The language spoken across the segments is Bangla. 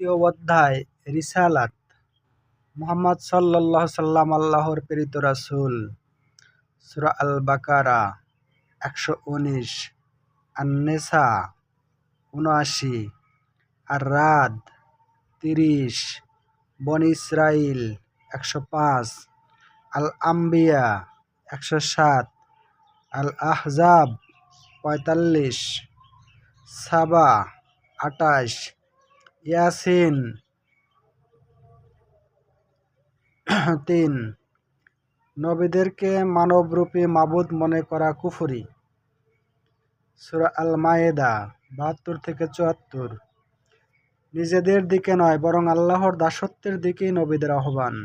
দ্বিতীয় অধ্যায় রিসালাত। মুহাম্মদ সাল্লাল্লাহু সাল্লাম আল্লাহর প্রেরিত রাসূল। সূরা আল বাকারা ১১৯, আন-নিসা ৭৯, আর-রাদ ৩০, বনী ইসরাঈল ১০৫, আল-আম্বিয়া ১০৭, আল-আহজাব ৪৫, সাবা ২৮, ইয়াসিন ৩। নবীদেরকে মানবরূপী মাবুদ মনে করা কুফরি। সূরা আল মায়েদা ৭২-৭৪। নিজেদের দিকে নয় বরং আল্লাহর দাসত্বের দিকেই নবীদের আহ্বান।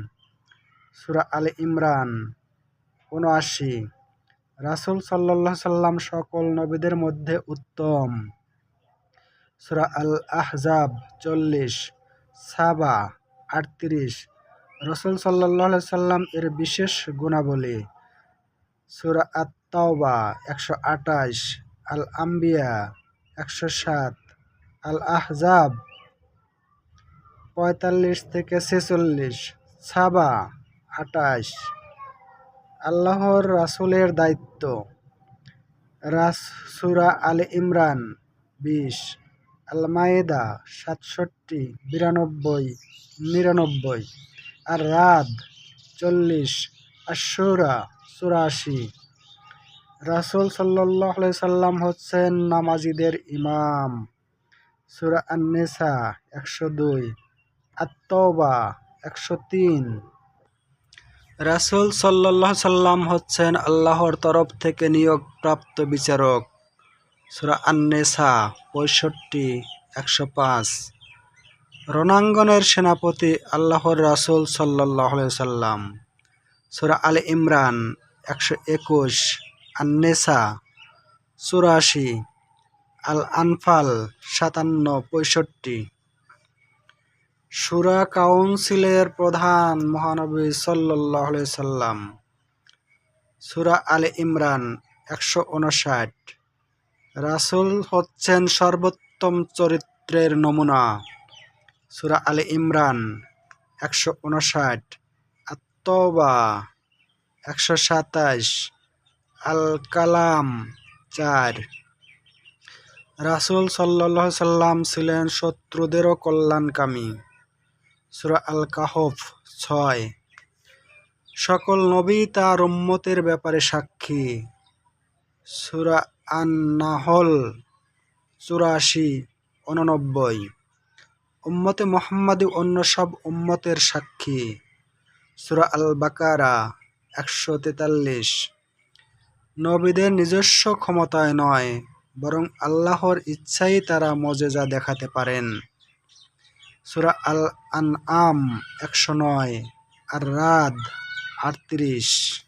সূরা আল ইমরান ৭৯। রাসূল সাল্লাল্লাহু সাল্লাম সকল নবীদের মধ্যে উত্তম। সূরা আল আহজাব ৪০, সাবা ৩৮। রাসূল সাল্লাল্লাহু সাল্লাম এর বিশেষ গুণাবলী। সূরা আত-তাওবা ১২৮, আল আম্বিয়া ১০৭, আল আহজাব ৪৫-৪৬, সাবা ২৮। আল্লাহর রাসূলের দায়িত্ব। সূরা আলে ইমরান ২০, আল মায়েদা ৬৭, ৯২, ৯২, আর-রাদ ৪০, আশ-শুরা ৮৪। রাসূল সাল্লাল্লাহু আলাইহি সাল্লাম হচ্ছেন নামাজীদের ইমাম। সূরা আন-নিসা ১০২, আত-তাওবা ১০৩। রাসূল সাল্লাল্লাহু সাল্লাম হচ্ছেন আল্লাহর তরফ থেকে নিয়োগপ্রাপ্ত বিচারক। সূরা আন-নিসা ৬৫, ১০৫। রণাঙ্গনের সেনাপতি আল্লাহর রাসূল সাল্লাল্লাহু আলাইহি সাল্লাম। সূরা আলে ইমরান ১২১, আন-নিসা ৮৪, আল-আনফাল ৫৭-৬৫। শূরা কাউন্সিলের প্রধান মহানবী সাল্লাল্লাহু আলাইহি সাল্লাম। সূরা আলে ইমরান ১৫৯। রাসূল হচ্ছেন সর্বোত্তম চরিত্রের নমুনা। সূরা আলে ইমরান ১৫৯, আত-তাওবা ১২৭, আল-কালাম ৪। রাসূল সাল্লাল্লাহু সাল্লাম ছিলেন শত্রুদেরও কল্যাণকামী। সূরা আল-কাহফ ৬। সকল নবী তার উম্মতের ব্যাপারে সাক্ষী। সূরা আন-নাহল ৮৪-৮৯। উম্মতে মুহাম্মাদী অন্য সব উম্মতের সাক্ষী। সূরা আল বাকারা ১৪৩। নবীদের নিজস্ব ক্ষমতায় নয় বরং আল্লাহর ইচ্ছায় তারা মুজিজা দেখাতে পারেন। সূরা আল আনআম ১০৯, আর-রাদ ৩৮।